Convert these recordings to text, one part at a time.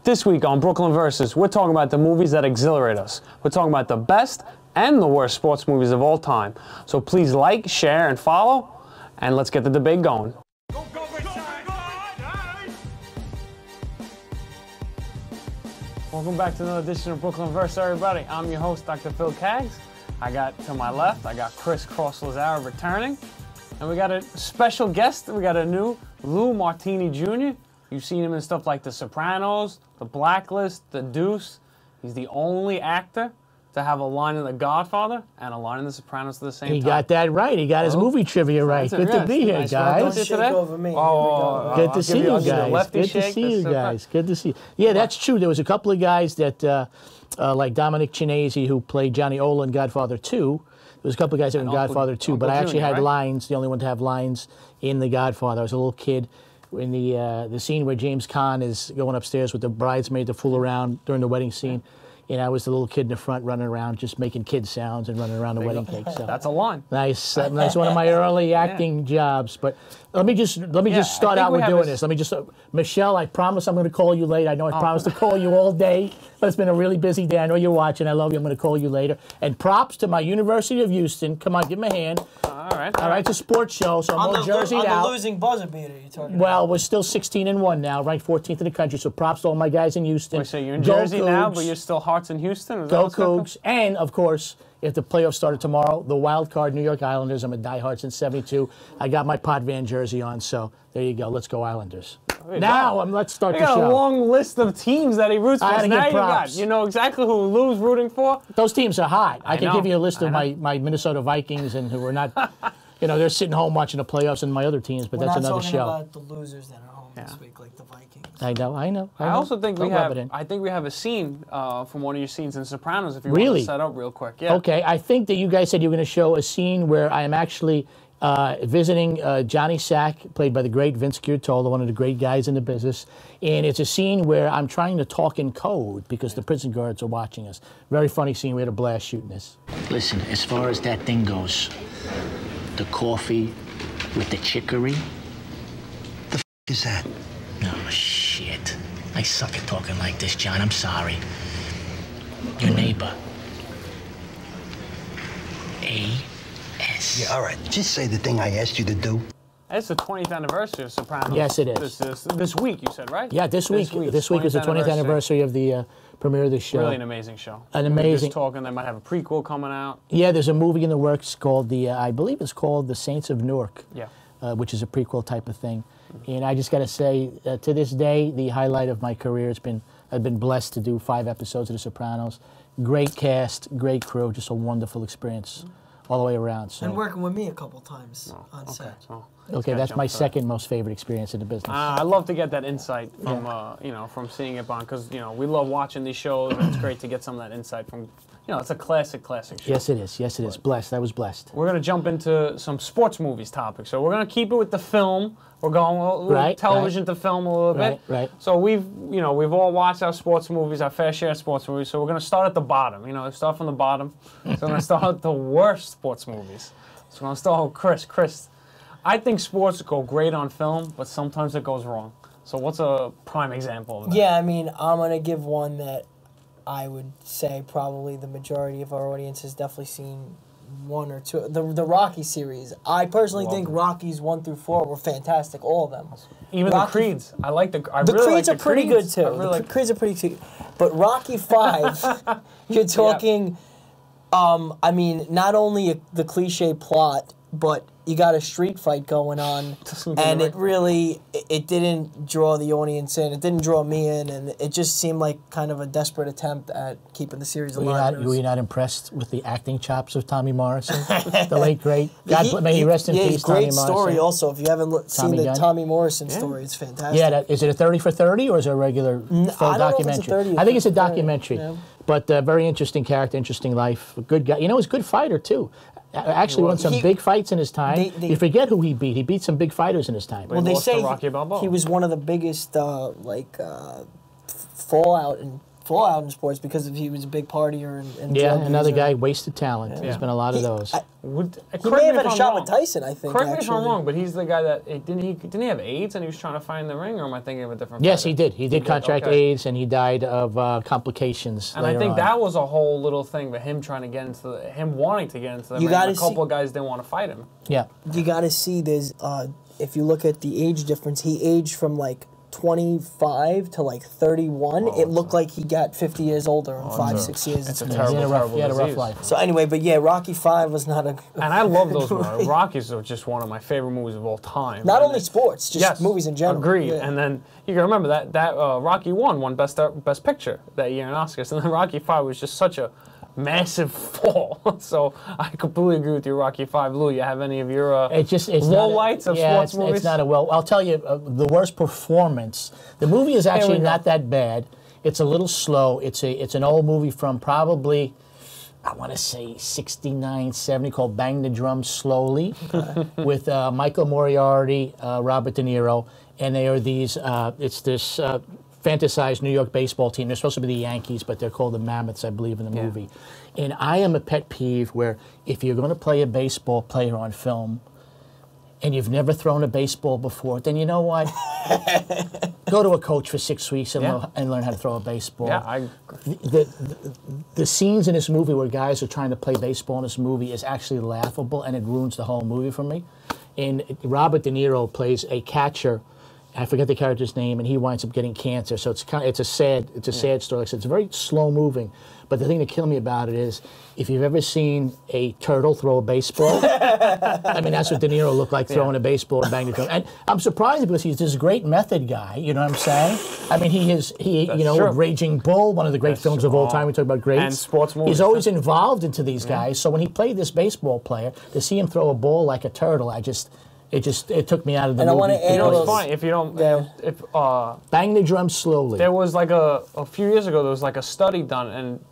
This week on Brooklyn Versus, we're talking about the movies that exhilarate us. We're talking about the best and the worst sports movies of all time. So please like, share, and follow, and let's get the debate going. Go, Bridgeside! Welcome back to another edition of Brooklyn Versus, everybody. I'm your host, Dr. Phil Kaggs. I got to my left, I got Chris Cross-Lazaro returning. And we got a special guest. We got a new Lou Martini Jr. You've seen him in stuff like The Sopranos, The Blacklist, The Deuce. He's the only actor to have a line in The Godfather and a line in The Sopranos at the same time. He got that right. He got his movie trivia right. Good to be here, Nice. guys. Don't Shake over me. Good to see you guys. Good to see you guys. Good to see you. Yeah, that's true. There was a couple of guys that, like Dominic Chianese, who played Johnny Ola in Godfather 2. There was a couple of guys that were in Godfather 2, but I actually had lines, the only one to have lines in The Godfather. I was a little kid. In the scene where James Caan is going upstairs with the bridesmaid to fool around during the wedding scene, and I was the little kid in the front running around just making kid sounds and running around the wedding cake. So that's a line. Nice, nice. One of my early acting jobs. But let me just start out with doing this. Let me just, Michelle, I promise I'm going to call you late. I know I promised to call you all day, but it's been a really busy day. I know you're watching. I love you. I'm going to call you later. And props to my University of Houston. Come on, give me a hand. All right. It's a sports show, so I'm all jerseyed out. On the losing buzzer beater, you're talking Well, we're still 16-1 now, ranked 14th in the country. So props to all my guys in Houston. Wait, so you're in Jersey now, but you're still Hearts in Houston? Is Go Cougs. And, of course, if the playoffs started tomorrow, the wild card New York Islanders. I'm a diehard since '72. I got my Potvin jersey on, so there you go. Let's go Islanders. Now, let's start the show. You got a long list of teams that he roots for. Now you know exactly who Lou's rooting for. Those teams are hot. I can give you a list of my Minnesota Vikings and who are not, you know, they're sitting home watching the playoffs and my other teams, but that's another show. We're not talking about the losers that are home this week, like the Vikings. I know. I also think we have a scene from one of your scenes in Sopranos if you want to set up real quick. Yeah. Okay, I think that you guys said you were going to show a scene where I am actually visiting Johnny Sack, played by the great Vince Giartola, one of the great guys in the business. And it's a scene where I'm trying to talk in code because the prison guards are watching us. Very funny scene. We had a blast shooting this. Listen, as far as that thing goes, the coffee with the chicory. The f is that? Oh, shit. I suck at talking like this, John. I'm sorry. Your neighbor. A.S. Yeah, all right. Just say the thing I asked you to do. It's the 20th anniversary of Sopranos. Yes, it is. This week, you said, right? Yeah, this week. This week is the 20th anniversary of the premiere of the show. Really an amazing show. An amazing. Just talking, they might have a prequel coming out. Yeah, there's a movie in the works called I believe it's called The Saints of Newark. Yeah. Which is a prequel type of thing. And I just got to say, to this day, the highlight of my career has been, I've been blessed to do 5 episodes of The Sopranos. Great cast, great crew, just a wonderful experience all the way around. So. And working with me a couple times on set. Okay, that's my second most favorite experience in the business. I love to get that insight from, you know, from seeing it on, because, you know, we love watching these shows, and it's great to get some of that insight from, you know, it's a classic show. Yes, it is. Yes, it is. Blessed. I was blessed. We're going to jump into some sports movies topics. So we're going to keep it with the film. We're going television to film a little bit. Right. So we've all watched our sports movies, our fair share of sports movies. So we're going to start at the bottom. You know, start from the bottom. So we're going to start with the worst sports movies. So we're going to start with Chris. Chris, I think sports go great on film, but sometimes it goes wrong. So what's a prime example of that? Yeah, I mean, I'm going to give one that I would say probably the majority of our audience has definitely seen one or two. The Rocky series. I personally think Rockies 1 through 4 were fantastic, all of them. Even the Creeds. I like the Creeds. The Creeds are pretty good too. The Creeds are pretty good. But Rocky 5, you're talking, I mean, not only the cliche plot, but you got a street fight going on, and it didn't draw the audience in. It didn't draw me in, and it just seemed like kind of a desperate attempt at keeping the series alive. Were you not impressed with the acting chops of Tommy Morrison, the late great? May he rest in peace, Tommy Morrison. Great story. Also, if you haven't seen the Tommy Morrison story, it's fantastic. Yeah, is it a 30 for 30 or is it a regular full documentary? I think it's a documentary, but very interesting character, interesting life. A good guy. You know, he's a good fighter too. Actually won some big fights in his time. You forget who he beat. He beat some big fighters in his time. Well, they say he was one of the biggest fallout and fallout in sports because he was a big partier and yeah, drug another user. guy, wasted talent. Yeah. There's been a lot of those. He Correct may have me had if a I'm shot wrong. with Tyson, I think. Correct me if actually. I'm wrong, but he's the guy that didn't he have AIDS and he was trying to find the ring, or am I thinking of a different? Yes, fighter? he did. He did contract okay. AIDS, and he died of complications. And I think that was a whole little thing, but him trying to get into him wanting to get into the ring. A couple of guys didn't want to fight him. Yeah. You got to see there's if you look at the age difference, he aged from like 25 to like 31. It looked like he got 50 years older in 5-6 years. It's a He terrible, had a rough disease. life. So anyway, but yeah, Rocky V was not a. And I love those movies. Rockies are just one of my favorite movies of all time. Not only sports, just yes, movies in general. Agreed. Yeah. And then you can remember that Rocky won Best Picture that year in Oscars, and then Rocky V was just such a massive fall. So I completely agree with you, Rocky V. Lou, you have any of your it's lowlights of sports movies? It's not a well. I'll tell you the worst performance. The movie is actually not that bad. It's a little slow. It's an old movie from probably, I want to say 69, 70, called Bang the Drum Slowly, with Michael Moriarty, Robert De Niro, and they are these. It's this. Fantasized New York baseball team. They're supposed to be the Yankees, but they're called the Mammoths, I believe, in the movie. And I am a pet peeve where if you're going to play a baseball player on film and you've never thrown a baseball before, then you know what? Go to a coach for 6 weeks and learn how to throw a baseball. Yeah, the scenes in this movie where guys are trying to play baseball in this movie is actually laughable, and it ruins the whole movie for me. And Robert De Niro plays a catcher. I forget the character's name, and he winds up getting cancer. So it's a sad story. Like I said, it's very slow moving. But the thing that killed me about it is, if you've ever seen a turtle throw a baseball, I mean that's what De Niro looked like throwing a baseball and banging the drum. And I'm surprised because he's this great method guy. You know what I'm saying? I mean True. Raging Bull, one of the great films of all time. We talk about greats. And sports movies. He's always involved into these guys. So when he played this baseball player, to see him throw a ball like a turtle, it took me out of the movie. And I want to add You know, it's funny if you don't. If Bang the Drum Slowly. there was like a few years ago, there was like a study done, and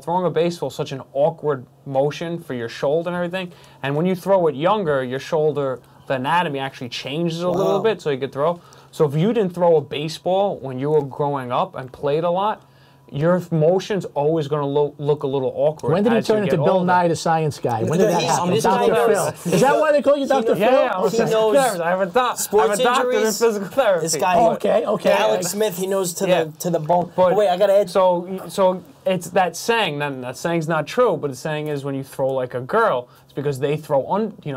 throwing a baseball is such an awkward motion for your shoulder and everything. And when you throw it younger, your shoulder, the anatomy actually changes a little bit, so you could throw. So if you didn't throw a baseball when you were growing up and played a lot, your motion's always going to look a little awkward. When did he as you turn into get Bill older. Nye, the science guy? When did that happen? this Dr. guy Phil. Is that why they call you Dr. Phil? Yeah, I'm a He physical knows therapist. I have a sports doctorate in injuries. physical therapy. This guy, Okay. Alex Smith, he knows to the bone. But But wait, I gotta add. So it's that saying. That saying's not true, but the saying is when you throw like a girl, it's because they throw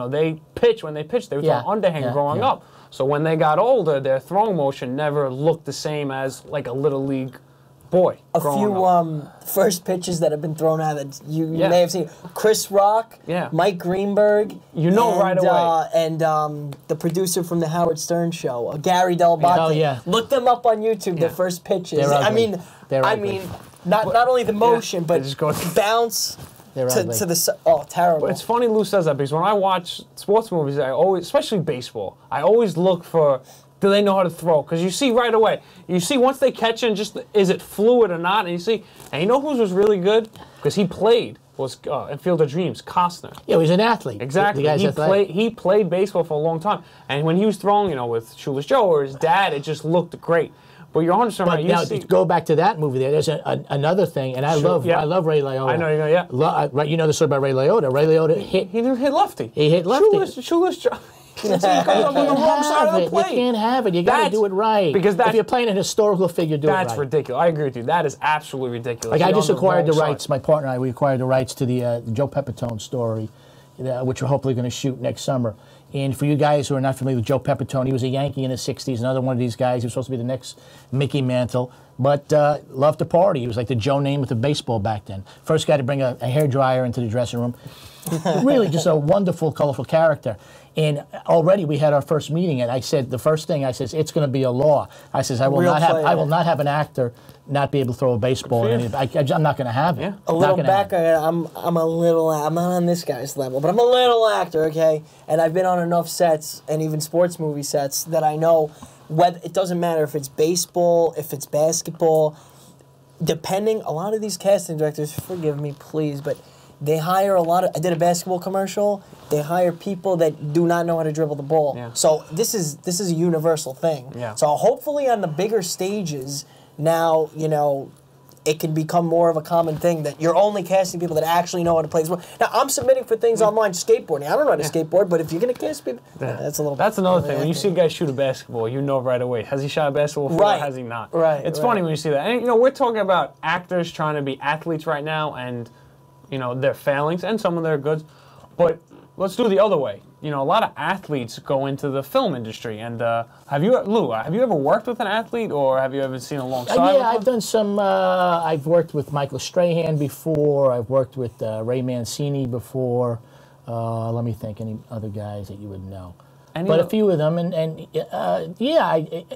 they pitch when they pitch. They throw underhand growing up. So when they got older, their throwing motion never looked the same as like a little league boy. A few first pitches that have been thrown out that you may have seen. Chris Rock, Mike Greenberg, right away. And the producer from the Howard Stern show, Gary Del Botte. Oh, yeah. Look them up on YouTube. Their first pitches. They're ugly. I mean, not only the motion, but just go bounce to the terrible. But it's funny Lou says that because when I watch sports movies, I always, especially baseball, I always look for. Do they know how to throw? Because you see right away. You see once they catch it, just is it fluid or not? And you see, and you know who was really good? Because he played, was in Field of Dreams, Costner. Yeah, he's an athlete. Exactly. The guy's He played baseball for a long time. And when he was throwing, with Shoeless Joe or his dad, it just looked great. But you're 100% right. Now, to go back to that movie there's another thing, and I love Ray Liotta. I know, yeah. You know the story about Ray Liotta. Ray Liotta hit... He didn't hit lefty. He hit lefty. Shoeless Joe. He comes up on the wrong side of the plate. You can't have it. You got to do it right. Because if you're playing a historical figure, do it right. That's ridiculous. I agree with you. That is absolutely ridiculous. Like I just acquired the rights. My partner and I, we acquired the rights to the Joe Pepitone story, which we're hopefully going to shoot next summer. And for you guys who are not familiar with Joe Pepitone, he was a Yankee in the 60s, another one of these guys. He was supposed to be the next Mickey Mantle, but loved to party. He was like the Joe Namath of baseball back then. First guy to bring a hairdryer into the dressing room. Really just a wonderful, colorful character. And already we had our first meeting, and I said, the first thing I said, it's going to be a law. I says, I will not have an actor not be able to throw a baseball. I'm not going to have it. Yeah. A little back, I'm not on this guy's level, but I'm a little actor, okay? And I've been on enough sets, and even sports movie sets, that I know whether it doesn't matter if it's baseball, if it's basketball, depending, a lot of these casting directors, forgive me, please, but they hire I did a basketball commercial, they hire people that do not know how to dribble the ball. Yeah. So this is a universal thing. Yeah. So hopefully on the bigger stages, now, it can become more of a common thing that you're only casting people that actually know how to play the sport. Now, I'm submitting for things online, skateboarding. I don't know how to skateboard, but if you're going to cast people, that's a little. That's another thing. When you see a guy shoot a basketball, you know right away. Has he shot a basketball before or has he not? Right. It's funny when you see that. And, you know, we're talking about actors trying to be athletes right now and, you know, their failings and some of their goods. But let's do the other way. You know, a lot of athletes go into the film industry. And Lou, have you ever worked with an athlete or have you ever seen alongside with I've done some, I've worked with Michael Strahan before. I've worked with Ray Mancini before. Let me think, any other guys that you would know. But a few of them,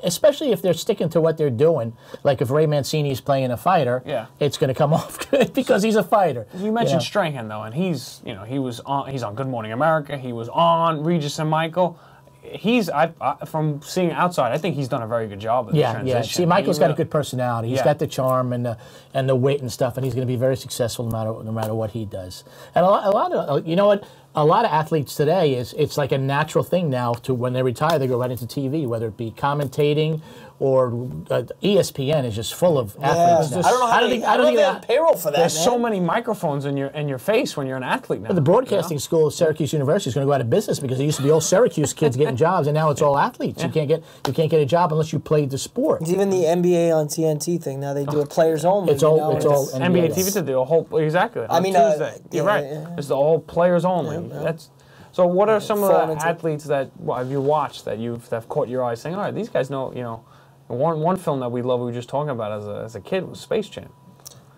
especially if they're sticking to what they're doing. Like if Ray Mancini's playing a fighter, it's going to come off good because he's a fighter. You mentioned Strahan though, and he's on Good Morning America. He was on Regis and Michael. From seeing outside, I think he's done a very good job of the transition. Yeah. See, Michael's got a good personality. He's got the charm and the wit and stuff, and he's going to be very successful no matter what he does. And a lot of you know what. A lot of athletes today, it's like a natural thing now to when they retire, they go right into TV, whether it be commentating or ESPN is just full of athletes. I don't know I don't think they have payroll for that. There's so many microphones in your face when you're an athlete now. But the broadcasting school at Syracuse University is going to go out of business because it used to be all Syracuse kids getting jobs, and now it's all athletes. You can't get a job unless you played the sport. It's even the NBA on TNT thing now. They do it players only. It's all NBA TV to do a whole exactly. On Tuesday. You're right. It's the whole players only. So what are some of the athletes that have you watched that have caught your eye saying, all right, these guys know, you know, one film that we were just talking about as a kid was Space Jam.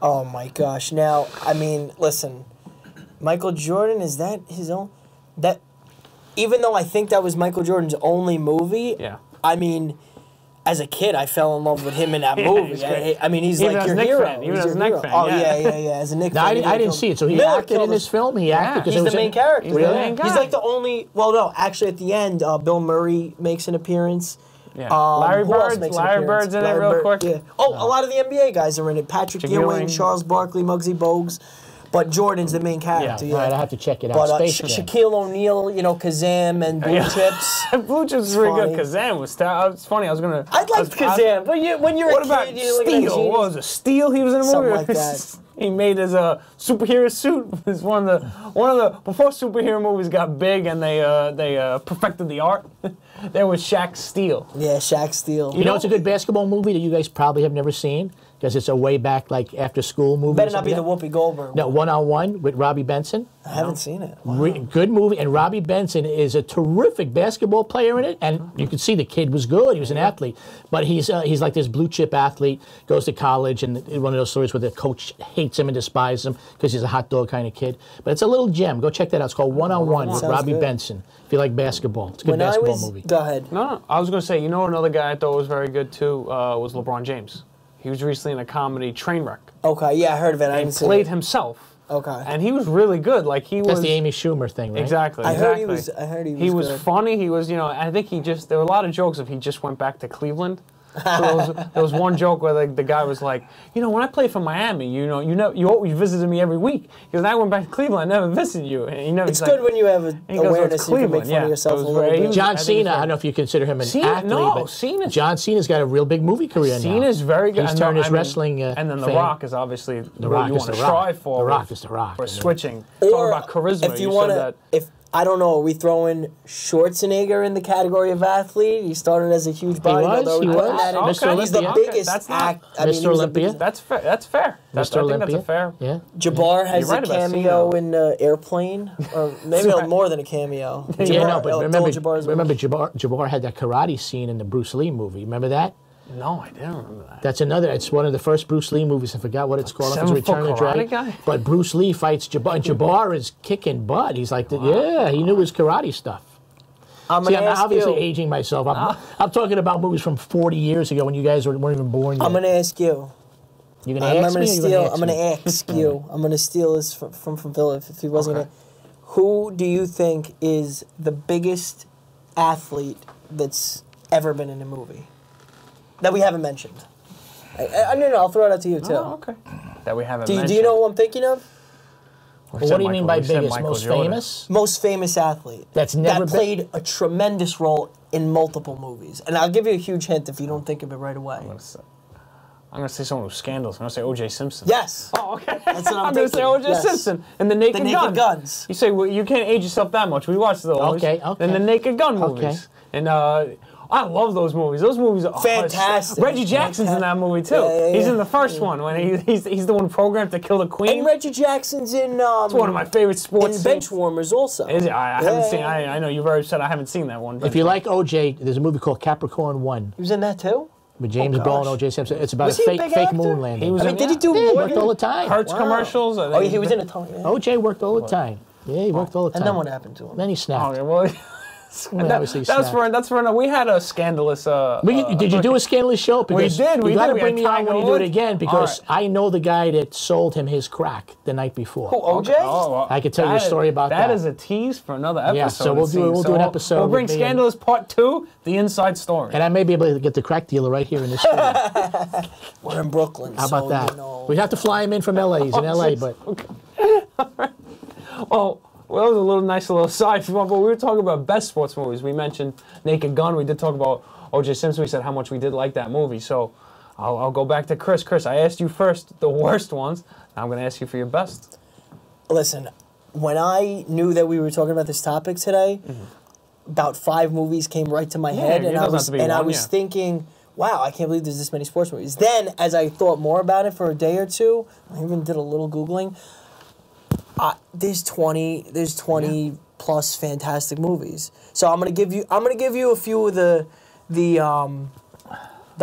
Oh my gosh. Now, I mean, listen, Michael Jordan, is that his own? Even though I think that was Michael Jordan's only movie, I mean, as a kid, I fell in love with him in that movie. I mean, he's even like your Knick hero. Fan. Even as a Knick fan. Oh, yeah. As a Knick fan. I didn't see it. So he acted in this film? He acted? He's the main character. He's the main guy. He's like the only... Well, no, actually, at the end, Bill Murray makes an appearance. Yeah. Larry Bird's in it real quick. Yeah. Oh, a lot of the NBA guys are in it. Patrick Ewing, Charles Barkley, Muggsy Bogues. But Jordan's the main character. Yeah. Right, I have to check it out. But Shaquille O'Neal, you know, Kazam and Blue Chips. Blue Chips is really good. Kazam was it's funny. I liked Kazam, but when you're a kid, you're looking at Steel. What was it? Steel? He was in a movie. Something like that. He made his superhero suit. It was one of the before superhero movies got big and they perfected the art. There was Shaq Steel. Yeah, Shaq Steel. You know, it's a good basketball movie that you guys probably have never seen because it's a way back like after school movie. Better not be the Whoopi Goldberg. No, 1-on-1 with Robbie Benson. I haven't seen it. Wow. Good movie, and Robbie Benson is a terrific basketball player in it, and you can see the kid was good. He was an athlete, but he's like this blue chip athlete, goes to college, and one of those stories where the coach hates him and despises him because he's a hot dog kind of kid. But it's a little gem. Go check that out. It's called 1-on-1 with Robbie Benson. If you like basketball, it's a good basketball movie. Go ahead. No, I was going to say, you know, another guy I thought was very good too was LeBron James. He was recently in a comedy, Trainwreck. Okay, yeah, I heard of it. I didn't see it. Played himself. Okay. And he was really good. Like That's the Amy Schumer thing, right? Exactly. I heard he was good. He was funny. He was, you know, I think there were a lot of jokes of he just went back to Cleveland. So there was one joke where the guy was like, you know, when I played for Miami, you always visited me every week. Because I went back to Cleveland, I never visited you. And it's good when you have awareness and you can make fun of yourself a little bit. John Cena, I don't know if you consider him an athlete, but John Cena's got a real big movie career now. Cena's very good. He's turned his wrestling and then The fame. Rock is obviously the Rock you want to strive for. The Rock is The Rock. For switching. Or talk about charisma. If you want to, I don't know, are we throwing Schwarzenegger in the category of athlete? He started as a huge bodybuilder. He was. Okay. Mr. He's the biggest Mr. Olympia. That's fair. That's fair. I think that's a fair. Yeah. Jabbar has a cameo in Airplane, or maybe more than a cameo. Remember Jabbar had that karate scene in the Bruce Lee movie. Remember that? No, I didn't remember that. That's it's one of the first Bruce Lee movies. I forgot what it's called. It's Return of the Dragon. Guy? But Bruce Lee fights Jabbar, and Jabbar is kicking butt. He's like, he knew his karate stuff. I'm obviously aging myself. I'm talking about movies from 40 years ago when you guys weren't even born yet. I'm going to ask you. You're going to ask me? I'm going to ask you. I'm going to steal this from Phil if he wasn't going to. Who do you think is the biggest athlete that's ever been in a movie? That we haven't mentioned. No, I'll throw it out to you, too. Oh, okay. That we haven't mentioned. Do you know who I'm thinking of? What do you mean by biggest? Most famous? Most famous athlete. That played a tremendous role in multiple movies. And I'll give you a huge hint if you don't think of it right away. I'm gonna say someone who's scandalous. I'm gonna say O.J. Simpson. Yes. Oh, okay. That's what I'm gonna say O.J. Simpson and the Naked Guns. You say, well, you can't age yourself that much. We watched those. Okay. And the Naked Gun movies. Okay. And I love those movies. Those movies are fantastic. Reggie Jackson's in that movie too. Yeah. He's in the first one when he's the one programmed to kill the queen. And Reggie Jackson's in. It's one of my favorite sports. In Benchwarmers also. Is it? I haven't seen. I know you've already said I haven't seen that one. If you like O.J., there's a movie called Capricorn 1 He was in that too. with James Brown and O.J. Simpson. It's about a fake moon landing. He was did he do He more? worked all the time. Hertz commercials? Oh, yeah, he was in a ton. Yeah. O.J. worked all the time. Yeah, he worked all the time. And then what happened to him? Then he snapped. Okay, well, Obviously that's for another. We had a scandalous. Did you do a scandalous show? Because did. You got to bring We me had on when you Tiger do it Woods. again because All I know the guy that sold him his crack the night before. Who, OJ? Oh, well, I could tell you a story about that. That is a tease for another episode. Yeah, so we'll do an episode. We'll bring with me Scandalous Part 2, the inside story. and I may be able to get the crack dealer right here in this studio. We're in Brooklyn. How about so, that? You know. We'd have to fly him in from L.A. He's in L.A., but Well, that was a nice little side from but we were talking about best sports movies. We mentioned Naked Gun. We did talk about O.J. Simpson. We said how much we did like that movie. So I'll go back to Chris. Chris, I asked you first the worst ones. Now I'm going to ask you for your best. Listen, when I knew that we were talking about this topic today, about 5 movies came right to my head, and I was thinking, wow, I can't believe there's this many sports movies. Then, as I thought more about it for a day or two, I even did a little Googling. There's 20 plus fantastic movies. So I'm gonna give you a few of the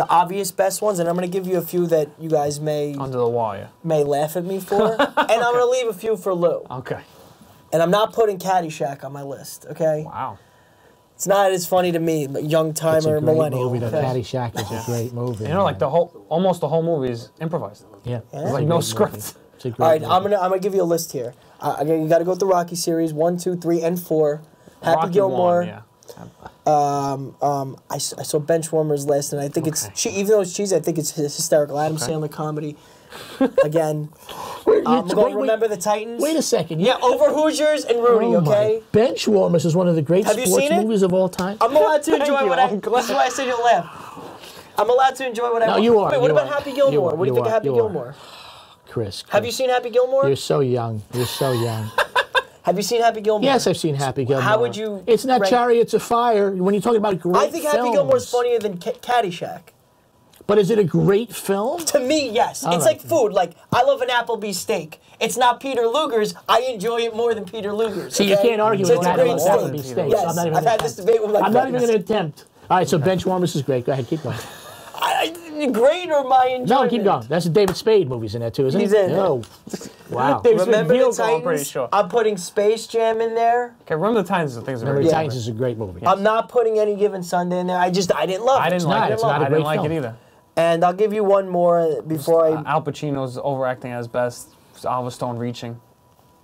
obvious best ones, and I'm gonna give you a few that you guys may Under the Wire. may laugh at me for, and I'm gonna leave a few for Lou. Okay. And I'm not putting Caddyshack on my list. Okay. Wow. It's not as funny to me, young it's timer a great millennial. movie. The okay? Caddyshack is a great movie. You know, like almost the whole movie is improvised. Yeah. There's like no script. It's a great All right, movie. I'm gonna give you a list here. You got to go with the Rocky series 1, 2, 3, and 4. Happy Rocky Gilmore. 1, yeah. I saw Benchwarmers last, and I think it's even though it's cheesy, I think it's hysterical. Adam Sandler comedy. Again, I'm going to remember the Titans. Wait a second. Yeah, over Hoosiers and Rudy. Okay. Benchwarmers is one of the great Have you sports seen it? movies of all time. I'm allowed to enjoy what I. I'm glad. This is why I said you'll laugh. I'm allowed to enjoy what I. No, want. you are. Wait, what you about are. Happy Gilmore? You are. What do you think of Happy You are. Gilmore? Chris. Have you seen Happy Gilmore? You're so young. You're so young. Have you seen Happy Gilmore? Yes, I've seen Happy Gilmore. How would you It's not rank- Chariots of Fire. When you're talking about great I think Happy films. Gilmore's funnier than Caddyshack. But is it a great film? To me, yes. All It's right. like food. Like, I love an Applebee's steak. It's not Peter Luger's. I enjoy it more than Peter Luger's. See, you okay? can't argue So with it's a that great about steak. Applebee's steak. Yes, I'm not even I've gonna had this attempt. debate with my I'm not even friends. going to attempt. All right, so Benchwarmers is great. Go ahead, keep going. Great or my enjoyment? No, keep going. That's the David Spade movies in there too, isn't He's it? in it. Oh, wow. David Spade Remember the Veal, I'm pretty Titans? sure. I'm putting Space Jam in there. Okay, Remember the Titans and things are Remember very the Titans is a great movie. I'm not putting Any Given Sunday in there. I didn't love it. I didn't like it. It's not a I great didn't like film. it either. And I'll give you one more before I. Al Pacino's overacting at his best. Oliver Stone reaching.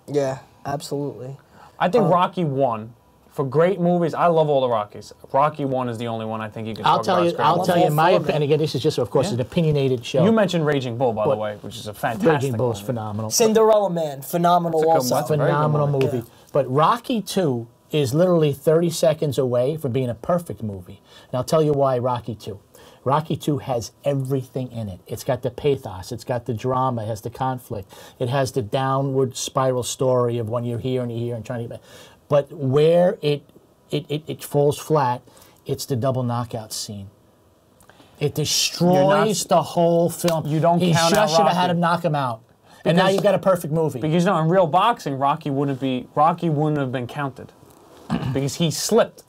Yeah, absolutely. I think Rocky 1. For great movies, I love all the Rockies. Rocky 1 is the only one I think you can I'll talk tell about. you. as great. I'll tell you. In my Love all four, opinion, again, this is just, of course, Yeah. an opinionated show. You mentioned Raging Bull, by the What? way, which is a fantastic Raging Bull is movie. phenomenal. Cinderella Man, phenomenal That's a good also. one. That's a very good Phenomenal movie. movie. Yeah. But Rocky 2 is literally 30 seconds away from being a perfect movie. And I'll tell you why Rocky 2. Rocky 2 has everything in it. It's got the pathos, it's got the drama, it has the conflict, it has the downward spiral story of when you're here and you're here and trying to... But where it falls flat, it's the double knockout scene. It destroys the whole film. You don't He count out just should have had Rocky. him knock him out. And now Because- you've got a perfect movie. Because you know, in real boxing, Rocky wouldn't have been counted because he slipped.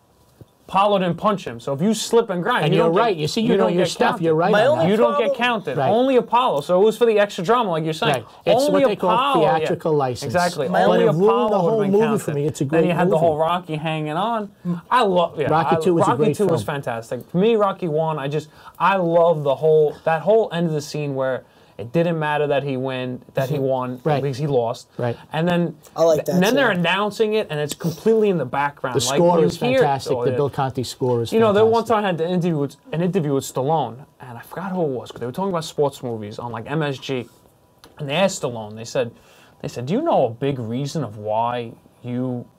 Paulo didn't punch him, so if you slip and grind, And you you're don't get- right. You see, you know don't your get stuff. counted. You're right My on only that. You don't get problem- counted. Right. Only Apollo. So it was for the extra drama, like you're saying. Right. It's Only what they call Apollo, yeah. theatrical license. Exactly. But Only it ruined Apollo the whole would've been movie counted. for me. It's a Then great you had the movie. whole Rocky hanging on. I love. Yeah, Rocky 2 is a Rocky great 2 was film. fantastic. For me, Rocky 1, I love that whole end of the scene where it didn't matter that he won Right. because he lost. Right. And then I like that, And then too. they're announcing it, and it's completely in the background. The Like, score you is hear- fantastic. oh, The yeah. Bill Conti score is You know, fantastic. there one time I had an interview with Stallone, and I forgot who it was, because they were talking about sports movies on like MSG, and they asked Stallone. They said, do you know a big reason of why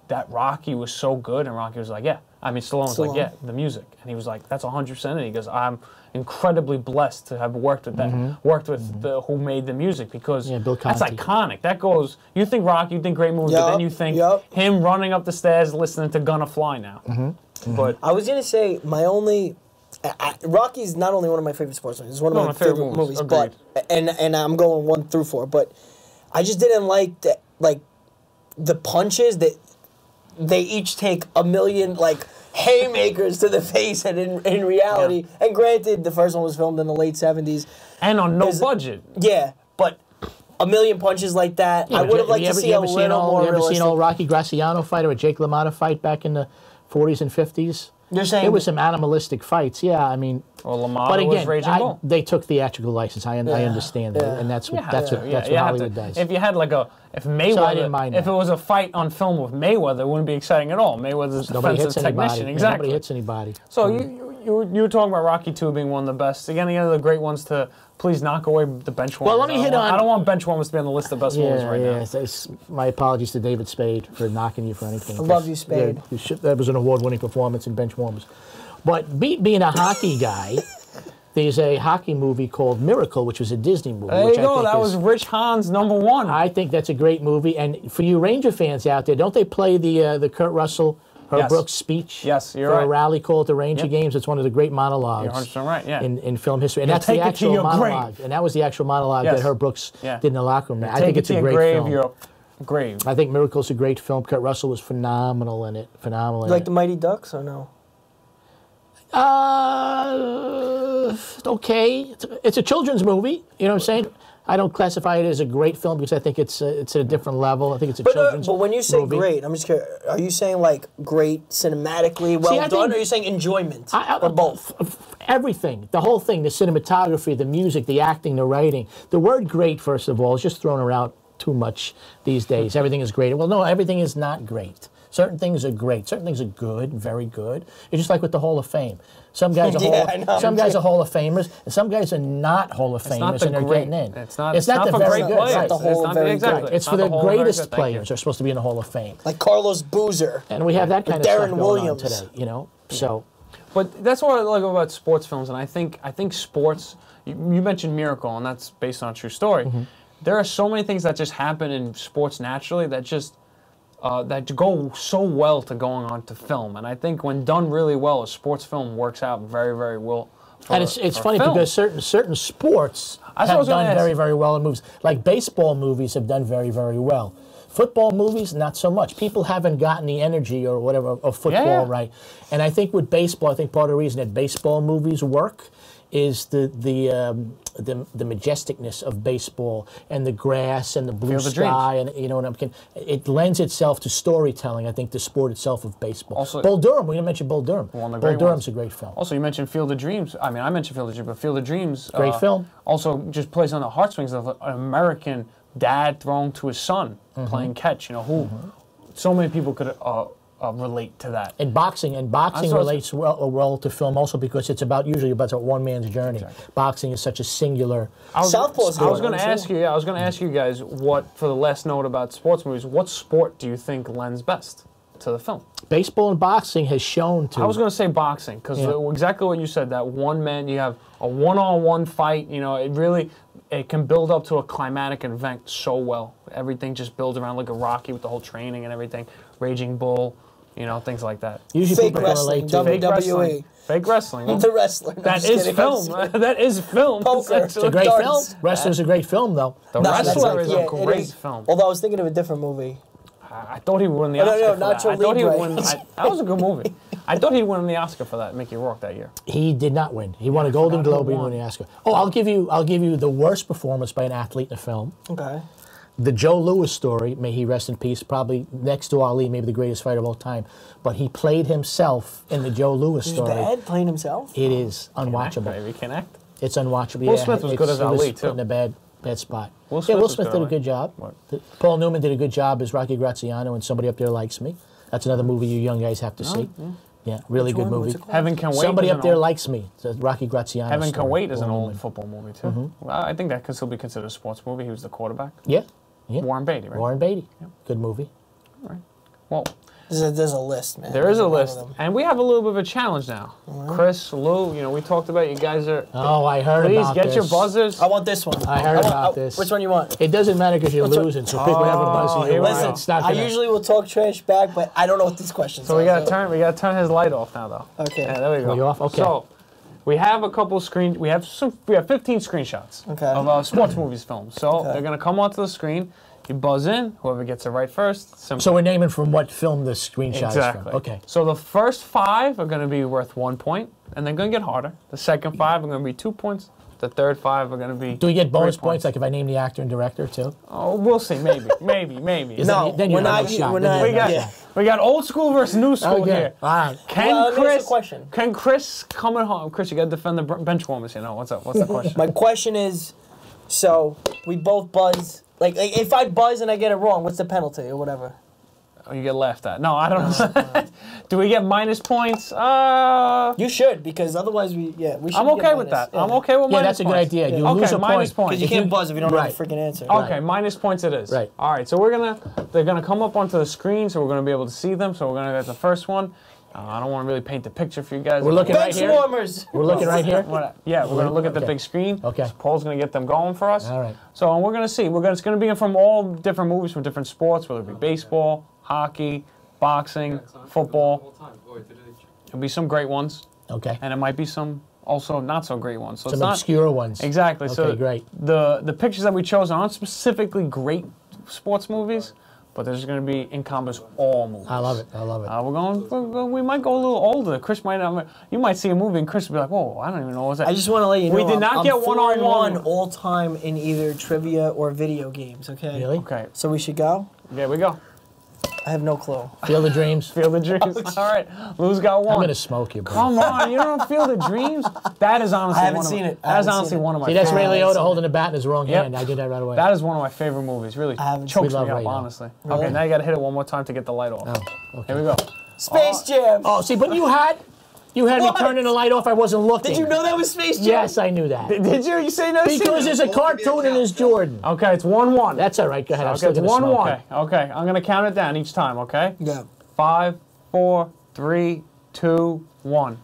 that Rocky was so good? And Rocky was like, yeah, I mean, Stallone was like, yeah, the music. And he was like, that's 100% it. He goes, I'm incredibly blessed to have worked with that, worked with the who made the music, because that's iconic. That goes, you think rock, you think great movie, but then you think him running up the stairs listening to Gonna Fly now. But I was going to say, my only... Rocky's not only one of my favorite sports movies, it's one of my favorite movies, but and I'm going 1 through 4, but I just didn't like that, like the punches that they each take a million like haymakers to the face, and in reality, and granted the first one was filmed in the late 70s and on no budget. Yeah, but a million punches like that, I would have liked to see a little more realistic. You ever seen old Rocky Graciano fight or a Jake LaMotta fight back in the 40s and 50s? You're saying it was some animalistic fights, yeah. I mean, well, LaMotta was Raging Bull. They took theatrical license. I understand that, and that's what Hollywood does. If you had like if Mayweather, if it was a fight on film with Mayweather, it wouldn't be exciting at all. Mayweather's defensive technician, exactly. Nobody hits anybody. So you were talking about Rocky II being one of the best. Again, the other great ones to please knock away the bench warmers. Well, let me hit on. I don't want bench warmers to be on the list of best movies right now. My apologies to David Spade for knocking you for anything. I love you, Spade. That was an award-winning performance in bench warmers. But being a hockey guy, there's a hockey movie called Miracle, which was a Disney movie. There you go. That was Rich Hahn's #1. I think that's a great movie. And for you Ranger fans out there, don't they play the Kurt Russell, Herb Brooks speech? Yes, you're for right. a rally call at the Ranger games. It's one of the great monologues. You're 100% right, yeah. In film history. And that's the actual monologue. And that was the actual monologue that Herb Brooks did in the locker room. I think it's a great film. Your grave. I think Miracle's a great film. Kurt Russell was phenomenal in it. Phenomenal in it. Like the Mighty Ducks or no? Okay. It's a children's movie. You know what I'm saying? I don't classify it as a great film because I think it's at a different level. I think it's a children's movie. But when you say great, I'm just curious, are you saying like great cinematically, well done, or are you saying enjoyment? Or both? Everything. The whole thing. The cinematography, the music, the acting, the writing. The word great, first of all, is just thrown around too much these days. Everything is great. Well, no, everything is not great. Certain things are great. Certain things are good, very good. It's just like with the Hall of Fame. Some guys are some guys are Hall of Famers, and some guys are not Hall of Famers, and they're getting in. It's not the very good. It's not the Hall of Very Good. It's for the greatest players are supposed to be in the Hall of Fame. Like Carlos Boozer. And we have that kind of stuff Darren going Williams on today, you know. So, but that's what I like about sports films, and I think sports. You mentioned Miracle, and that's based on a true story. There are so many things that just happen in sports naturally that just. That go so well to going on to film, and I think when done really well, a sports film works out very, very well. And it's funny because certain sports have done very, very well in movies. Like baseball movies have done very, very well. Football movies, not so much. People haven't gotten the energy or whatever of football right. And I think with baseball, I think part of the reason that baseball movies work is the majesticness of baseball and the grass and the blue sky, and you know what it lends itself to storytelling. I think the sport itself of baseball. Also, Bull Durham. We didn't mention Bull Durham. Bull Durham's a great film. Also, you mentioned Field of Dreams. I mean, I mentioned Field of Dreams, but Field of Dreams, great film. Also, just plays on the heartstrings of an American dad throwing to his son playing catch. You know who so many people could. Relate to that. And boxing relates well to film also because it's usually about a one man's journey. Exactly. Boxing is such a singular. Southpaw's. I was going to ask you. I was going to ask you guys for the last note about sports movies. What sport do you think lends best to the film? Baseball and boxing has shown to. I was going to say boxing because exactly what you said. That one man, you have a one-on-one fight. You know, it can build up to a climatic event so well. Everything just builds around like a Rocky with the whole training and everything. Raging Bull. You know, things like that. Usually fake wrestling, WWE. Fake wrestling. The wrestler. That is film. That is film. Poker. It's a great film. Wrestler's a great film, though. The Wrestler is a great film. Although I was thinking of a different movie. I thought he would win the Oscar for that. I thought he would win. That was a good movie. I thought he'd win the Oscar for that, Mickey Rourke, that year. He did not win. He won a Golden Globe. He won the Oscar. Oh, I'll give you the worst performance by an athlete in a film. Okay. The Joe Louis story, may he rest in peace, probably next to Ali, maybe the greatest fighter of all time. But he played himself in the Joe Louis story. He's bad playing himself? It is unwatchable. Maybe he can act. It's unwatchable. Will Smith was good as Ali, too. Put in a bad spot. Will Smith did a good job. Paul Newman did a good job as Rocky Graziano, and Somebody Up There Likes Me. That's another movie you young guys have to see. Yeah, really good movie. Heaven Can Wait. Somebody Up There Likes Me. It's Rocky Graziano. Heaven Can Wait is an old football movie, too. Well, I think that could still be considered a sports movie. He was the quarterback. Yeah. Warren Beatty, right? Warren Beatty. Yep. Good movie. All right. Well, There's a list, man. There is a list, and we have a little bit of a challenge now. Chris, Lou, you know, we talked about you guys are. Oh, I heard about this. Please get your buzzers. I want this one. I heard about this. Which one you want? It doesn't matter because you're losing, so pick whatever buzzer you want. Listen, It's not I gonna... usually will talk trash back, but I don't know what these questions are. So we got to turn his light off now, though. Okay. Yeah, there we go. You off? Okay. So we have a couple we have 15 screenshots of sports movies films. So they're gonna come onto the screen. You buzz in, whoever gets it right first. Simple. So we're naming from what film the screenshot is from. Okay. So the first 5 are going to be worth 1 point, and they're going to get harder. The second 5 are going to be 2 points. The third 5 are going to be. Do we get bonus points, like if I name the actor and director too? Oh, we'll see. Maybe. No, then you're not shot. We got old school versus new school here. All right. Can Chris come at home? Chris, you got to defend the bench warmers. You know what's up? What's the question? My question is, so we both buzz. Like, if I buzz and I get it wrong, what's the penalty or whatever? Oh, you get laughed at. No, I don't know. Do we get minus points? You should, because otherwise we should. I'm okay with that. Yeah. I'm okay with minus points. Yeah, that's a good idea. You lose a point. Because you can't buzz if you don't know the freaking answer. Okay, minus points it is. Right. All right, so they're gonna come up onto the screen, so we're gonna be able to see them. So we're gonna get the first one. I don't want to really paint the picture for you guys. We're looking right here. Warmers. We're looking right here. Yeah, we're gonna look at the big screen. Okay. So Paul's gonna get them going for us. All right. So and we're gonna see. It's gonna be from all different movies, from different sports, whether it be baseball, hockey, boxing, football. There'll be some great ones. Okay. And it might be some also not so great ones. So some it's not obscure ones. Exactly. Okay, so great. The pictures that we chose aren't specifically great sports movies, but there's going to be encompass all movies. I love it. I love it. We might go a little older. Chris might not. You might see a movie and Chris will be like, "Whoa, I don't even know what's that." I just want to let you know we did not get 1-on-1 all time in either trivia or video games. Okay. Really? Okay. So we should go. There we go. I have no clue. Feel the dreams. Feel the dreams. All right, Lou's got one. I'm gonna smoke you, bro. Come on, you don't feel the dreams. That is honestly. I haven't seen it. That is honestly one of my. See, that's Ray favorites. Liotta holding a bat in his wrong hand. I did that right away. That is one of my favorite movies. Really chokes me up, honestly. Really? Okay, now you got to hit it one more time to get the light off. Oh, okay. Here we go. Space Jam. Oh, see, but you had me turning the light off. I wasn't looking. Did you know that was Space Jam? Yes, I knew that. Did you? You say no? Because there's a cartoon and there's Jordan. Okay, it's 1-1. That's all right. Go ahead. I'm Okay, still it's gonna smoke. 1-1. Okay, I'm gonna count it down each time. Okay. Yeah. 5, 4, 3, 2, 1.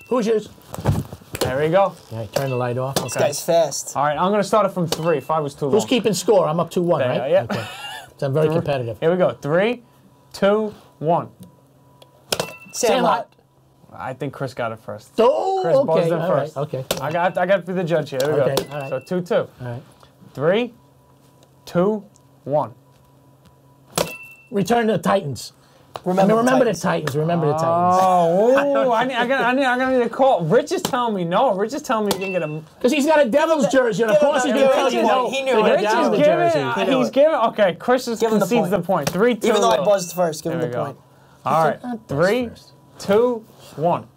Who's yours? There we go. All right, turn the light off. This guy's fast. All right, I'm gonna start it from 3. 5 was too long. Who's keeping score? I'm up 2-1, There, right? yeah. Okay. So I'm very competitive. Here we go. 3, 2, 1. Sandlot. I think Chris got it first. Oh, Chris okay. buzzed in All first. right. Okay. I got to be the judge here. There we Okay, go. all right. So 2-2. All right. 3, 2, 1. Return to the Titans. Remember the Titans. Remember the Titans. Oh, I gotta need a call. Rich is telling me no. Rich is telling me you can get him. Because he's got a Devil's jersey, and of course he's going to tell you no. He knew to it. get Rich down is the giving. jersey. He's giving. Okay, Chris is Give him the concedes the point. 3, 2. Even though I buzzed first, give him There the we go. point. All right. 3, 2, 1.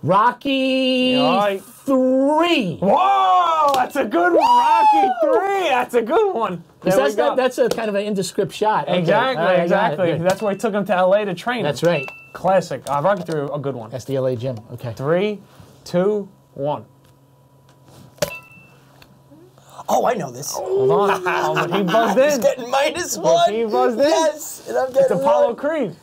Rocky All right. 3. Whoa, that's a good one. Rocky 3. That's a good one. There we go. That's a kind of an indescript shot. Okay. Exactly, All right, exactly. good. That's why he took him to LA to train. That's right. Classic. Rocky 3, a good one. That's the LA gym. Okay. 3, 2, 1. Oh, I know this. Hold on. Oh, but he buzzed in. He's getting -1. He buzzed in. Yes, and I'm getting It's Apollo 1. Creed.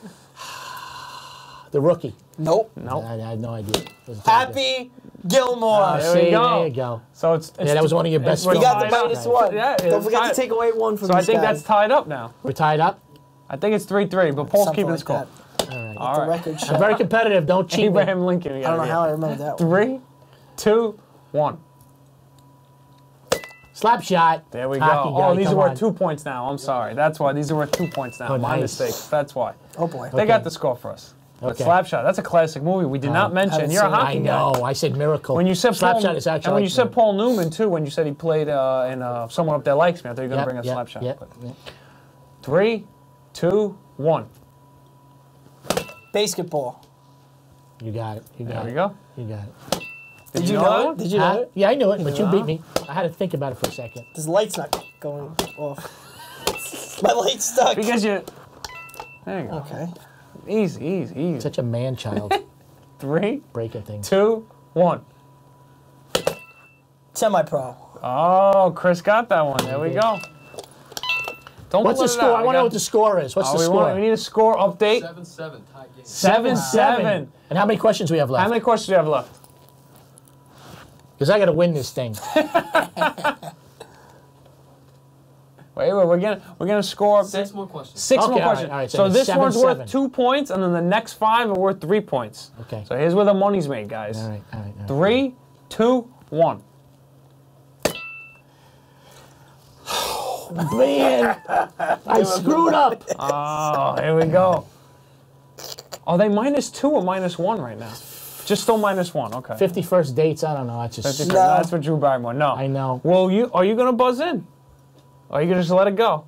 The Rookie. Nope. Nope. I had no idea. Happy Gilmore. There we See, go. there you go. So it's Yeah, that was one of your best You films. got the tied up. -1. Yeah, Don't it's forget tied. to take away 1 from So I this think guy. that's tied up now. We're tied up? I think it's 3-3, but Paul's Something keeping the like score. that. All right. All The right. record show. I'm very competitive. Don't cheat me. Abraham Lincoln. I don't know how I remember that one. 3, 2, 1. Slap shot. There we Hockey go. guy, Oh, these are come worth on. 2 points now. I'm sorry. That's why. These are worth 2 points now. Oh, My nice. mistake. That's why. Oh, boy. They got the score for us. But Okay. Slapshot, that's a classic movie. We did not mention. haven't You're a seen it. hockey I guy. know. I said Miracle. When you said Slapshot Paul, is actually. and when you like said Paul Newman too, when you said he played in Someone Up There Likes Me, I thought you were going to bring a Slapshot. Yep. But 3, 2, 1. Basketball. You got it. You got There it. we go. You got it. Did you know know that it? one? Did you know it? Yeah, I knew it, but you beat me. I had to think about it for a second. This light's not going off. My light's stuck. Because you. There you go. Okay. Easy, easy, easy. Such a man child 3, breaking things. 2, 1. Semi-pro. Oh, Chris got that one. There we go. Don't What's the let it score? out. I want to know what the score is. What's the score? We need a score update. 7-7, tie game. 7-7. And how many questions we have left? How many questions do you have left? Because I got to win this thing. Wait, we're gonna score update. 6 more questions. Six Okay, more all right, questions. all right, so so this one's 7-7. worth 2 points, and then the next 5 are worth 3 points. Okay. So here's where the money's made, guys. All right, all right. 3, 2, 1. Man, I screwed up. Oh, here we go. Are they -2 or -1 right now? Just still -1. Okay. 51st dates, I don't know. I just... No. That's what Drew Barrymore. No. I know. Well, are you gonna buzz in? Or are you gonna just let it go?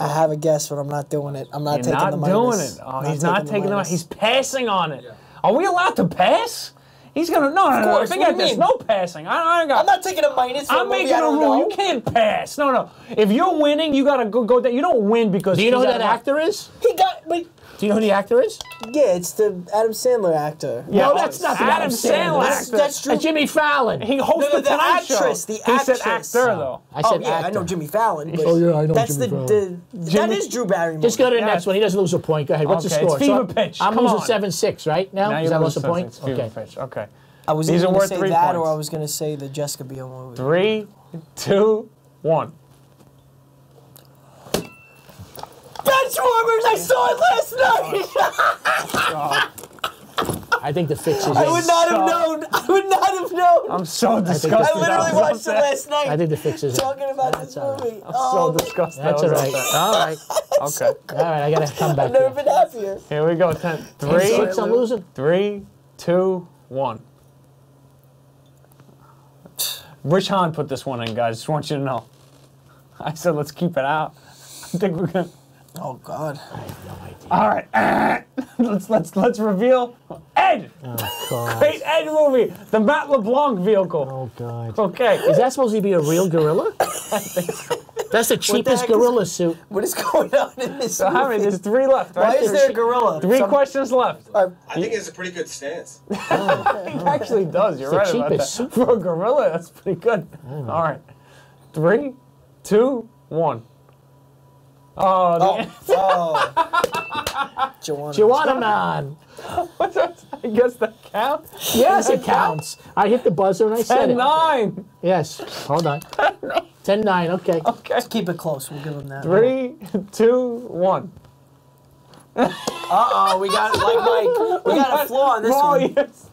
I have a guess, but I'm not doing it. I'm not You're taking not the doing minus. it. Oh, he's not taking the minus. He's passing on it. Yeah. Are we allowed to pass? He's gonna no. course, Forget what do you this. mean? No passing. I got. I'm not taking a minus for I'm a movie making I a don't rule. know. You can't pass. No. If you're winning, you gotta go down. You don't win because. Do you know who he's that out of- actor is? He got, but Do you know who the actor is? yeah, it's the Adam Sandler actor. No, that's not the Adam Sandler That's, actor. That's Drew. Jimmy Fallon. He hosts No, the the Tonight Show. actress, the He said actress. actor though. I said yeah, actor. I know Jimmy Fallon. But Oh, yeah, I know that's Jimmy that Jimmy- is Drew Barrymore. Just go to the Yeah. next one. He doesn't lose a point. Go ahead. What's the Okay, score? it's fever pitch. I'm Come losing on. 7-6, right? Now? Now Because you I lose lost a point? It's fever Okay. pitch. Okay. I was These either are going to worth say 3 that or points. I was going to say the Jessica Biel movie. 3, 2, 1. Benchwarmers! I saw it last night! I think the fix is I in. would not have known. I would not have known. I'm so disgusted. I literally was watched it upset. last night. I think the fix is in. talking about this all right. movie. I'm Oh, so disgusted. That's I all was right. upset. All right. Okay. All right, I got to come back I've never here. been happier. Here we go. 10, 3, 6, I'm losing. 3, 2, 1. Rich Hahn put this one in, guys. Just want you to know. I said, let's keep it out. I think we're gonna. Oh God. I have no idea. All right. let's reveal Ed. Oh, God. Great Ed movie. The Matt LeBlanc vehicle. Oh, God. Okay. Is that supposed to be a real gorilla? That's the cheapest heck is- gorilla suit. What is going on in this So how many? movie? There's 3 left. Why Right? is there a gorilla? 3 questions left. I think it's a pretty good stance. It actually does. You're the right about that. cheapest suit. For a gorilla, that's pretty good. All right. 3, 2, 1. Oh, the Joanna. Joanna Man. What's that? I guess that counts. Yes, it counts. I hit the buzzer and I said it. 10-9. Yes. Hold on. 10-9, okay. Okay. Let's keep it close. We'll give him that. 3, 2, 1. Uh-oh, we got we got a flaw on this Oh, one. yes.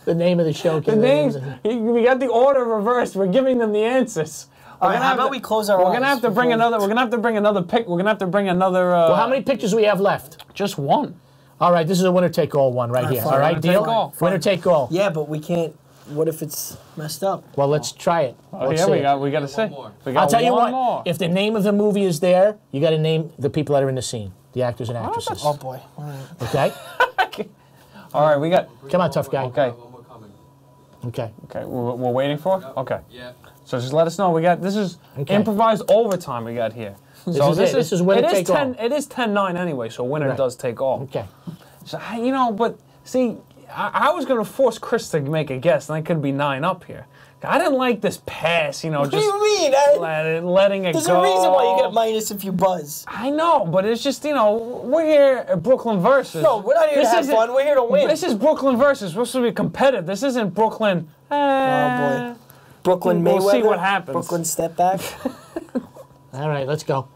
The name of the show. The names. We got the order reversed. We're giving them the answers. All right, how about we close our eyes? We're gonna have to bring another. We're gonna have to bring another pick. We're gonna have to bring another. Well, how many pictures do we have left? Just one. All right, this is a winner-take-all one right here. fine. All right, Winner deal? take all. Winner-take-all. Yeah, but we can't. What if it's messed up? Well, let's try it. Oh, Let's yeah, see. we got to say. more. We got I'll tell you one what, more. if the name of the movie is there, you got to name the people that are in the scene, the actors and actresses. Oh boy. All right. Okay? All right, we got. Come on, tough guy. Okay. One more coming. Okay. Okay, we're waiting for. It? Okay. Yeah. So just let us know. We got this is Okay. improvised overtime. We got here. So is it. This is winner it is take all. 10. It is 10-9 anyway. So winner Right. does take all. Okay. So but see, I was gonna force Chris to make a guess, and I could be 9 up here. I didn't like this pass. What do just you mean? letting it There's go. a reason why you get minus if you buzz. I know, but it's just we're here at Brooklyn versus. No, we're not here to have isn't- fun. We're here to win. This is Brooklyn versus. We're supposed to be competitive. This isn't Brooklyn. Oh boy. Brooklyn We'll Mayweather. see what happens. Brooklyn step back. All right, let's go.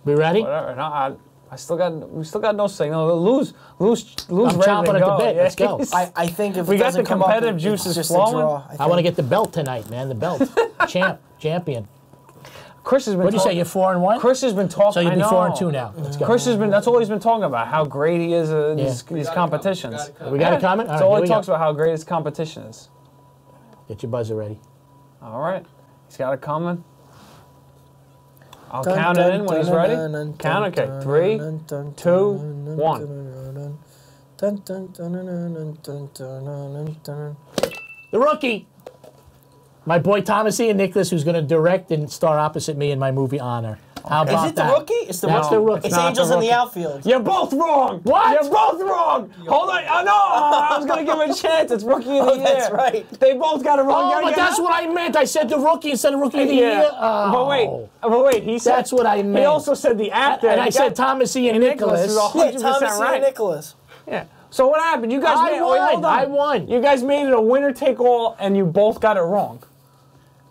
We ready? Whatever. No, we still got no signal. Lose. I'm ready chomping to at the go. bit. Let's go. I think if We it got doesn't the come up, competitive it's juices just flowing. a draw. I want to get the belt tonight, man. The belt. Champion. Chris has been. What do you say? You're 4-1? Chris has been talking. So you'll I be know. 4-2 now. Let's go. Chris has been. That's all he's been talking about. How great he is in these got it competitions. covered. We got a comment? That's All all right, he here we talks go. about. How great his competition is. Get your buzzer ready. All right. He's got it coming. I'll count it in when he's ready. Count. Okay. 3, 2, 1. The rookie. My boy Thomas Ian Nicholas, who's going to direct and star opposite me in my movie Honor. How Is about it the that? rookie? It's the That's rookie. the rookie. It's Not Angels the in the rookie. outfield. You're both wrong. What? You're both wrong. Hold on. Oh, no. I was going to give him a chance. It's rookie of the year. That's right. They both got it wrong. Oh, but that's what I meant. I said the rookie instead of rookie of the year. Oh. But wait. He said That's what I meant. He also said the actor. And I said Thomas Ian Nicholas. is Yeah, 100% Thomas right. Ian Nicholas. Yeah. So what happened? You guys made won. Wait, hold on. I won. You guys made it a winner take all, and you both got it wrong.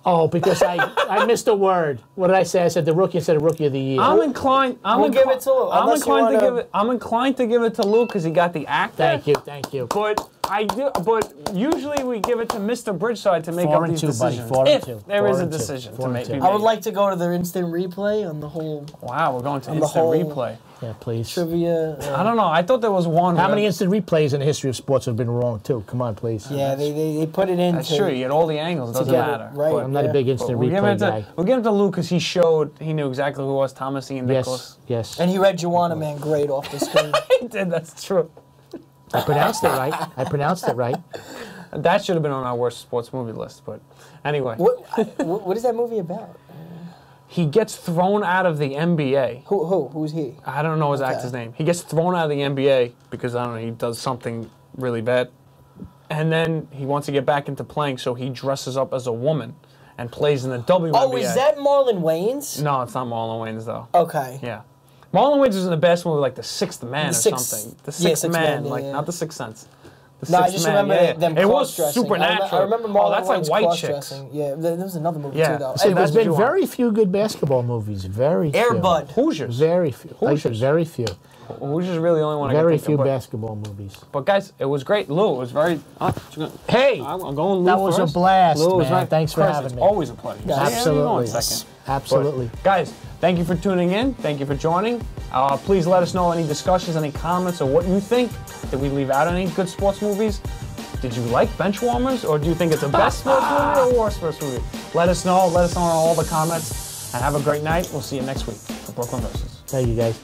Oh, because I missed a word. What did I say? I said the rookie instead of rookie of the year. I'm inclined. We'll give it to Lou. I'm Unless you inclined to wanna- give it. I'm inclined to give it to Lou because he got the actor. Thank you. But I do. But usually we give it to Mr. Bridgeside to make 4 up and these 2, buddy. decisions. 4 and If 2. there 4 is a and 2. decision 4 to and make. 2. Be I would made. like to go to their instant replay on the whole Wow, we're going to on the instant whole- replay. Yeah, please. trivia. I don't know. I thought there was one. How where- many instant replays in the history of sports have been wrong, too? Come on, please. Yeah, they put it in. That's true. You get all the angles. It doesn't get it matter. right. But I'm not a big instant we'll give it replay guy. to we'll give it to Lou because he knew exactly who it was. Thomas Ian Nicholas. Yes. And he read Joanna Man great off the screen. He did. That's true. I pronounced it right. That should have been on our worst sports movie list. But anyway, what is that movie about? he gets thrown out of the NBA. Who's he? I don't know his actor's name. He gets thrown out of the NBA because, I don't know, he does something really bad. And then he wants to get back into playing, so he dresses up as a woman and plays in the WNBA. Oh, is that Marlon Wayans? No, it's not Marlon Wayans, though. Okay. Yeah. Marlon Wayans was in the best movie, like The Sixth Man or Sixth- something. The yeah, Sixth Sixth Man, Man, like, yeah. not The Sixth Sense. The No, I Sixth just Man, remember yeah. them It was cross-dressing. supernatural. I remember Marlon that's like Wayans white cross-dressing. chicks. Yeah, there was another movie Yeah. too, though. See, There's that's what been you want. very few good basketball movies. Very few. Air Bud. Hoosiers. Very few. Like I said, Hoosiers. very few. Hoosiers really the only one I Very can think few of. basketball movies. But guys, it was great. Lou, it was very... Hey, I'm going Lou that was a first. blast, Lou was man. right. Thanks for Chris, having it's me. always a pleasure. Yeah, See, how you absolutely. going, second? Absolutely. But, guys, thank you for tuning in. Thank you for joining. Please let us know any discussions, any comments, or what you think. Did we leave out any good sports movies? Did you like Benchwarmers, or do you think it's a best sports movie or worst sports movie? Let us know. Let us know in all the comments. And have a great night. We'll see you next week for Brooklyn Versus. Thank you, guys.